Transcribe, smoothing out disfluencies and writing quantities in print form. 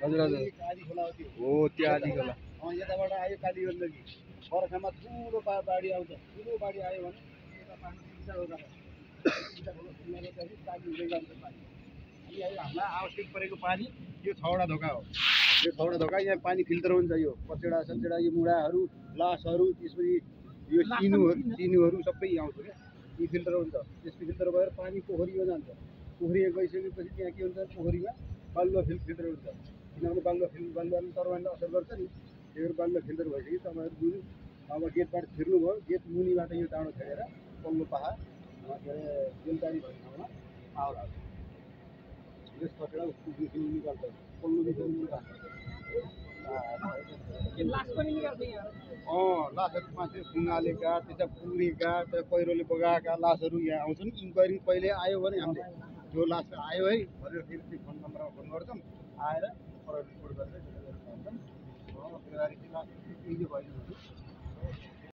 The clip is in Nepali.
हजुर हजुर हो त्यो आदि खोला यताबाट आयो काली गण्डकी बर्खामा ठुलो बाढी आउँछ ठुलो बाढी आयो भने यता पानी सिधा होला सिधा खोला खुल्लापछि काली हुँदै जान्छ पानी अनि हामीलाई आवश्यक परेको पानी यो 6वटा ढोका हो यो 6वटा ढोका यहाँ पानी फिल्टर हुन्छ यो कचेडा सचेडा यो मुढाहरू लासहरू त्यसपछि यो सिनुहरू सबै आउँछ क्या यी फिल्टर हुन्छ त्यसपछि फिल्टर भएर पानी पोखरीमा जान्छ पोखरीमा गइसकेपछि त्यहाँ के हुन्छ पोखरीमा बालुवा फिल्टर हुन्छ किनभने बालुवाले तरबारले असर गर्छ नि त्यही भएर बालुवा फिल्टर भइसक्यो तपाईँहरू जुन अब गेटबाट छिर्नुभयो गेट मुनिबाट यो डाँडो छेडेर पल्लो पाहा के अरे बेलबारी भन्ने ठाउँमा पावर हाल्छ यस कचेडा निकाल्छ पल्लो निकाल्छ लासहरू मान्छे खुङ्गालेका त्यसमा पुरेका त्यहाँ पहिरोले बगाएका लासहरू यहाँ आउँछन् इन्क्वायरी पहिले आयो भने हामीले जो लास आयो है भनेर फेरि त्यो फोन नम्बरमा फोन गर्छौँ आएर रिपोर्ट गरेर भन्छौँ भयो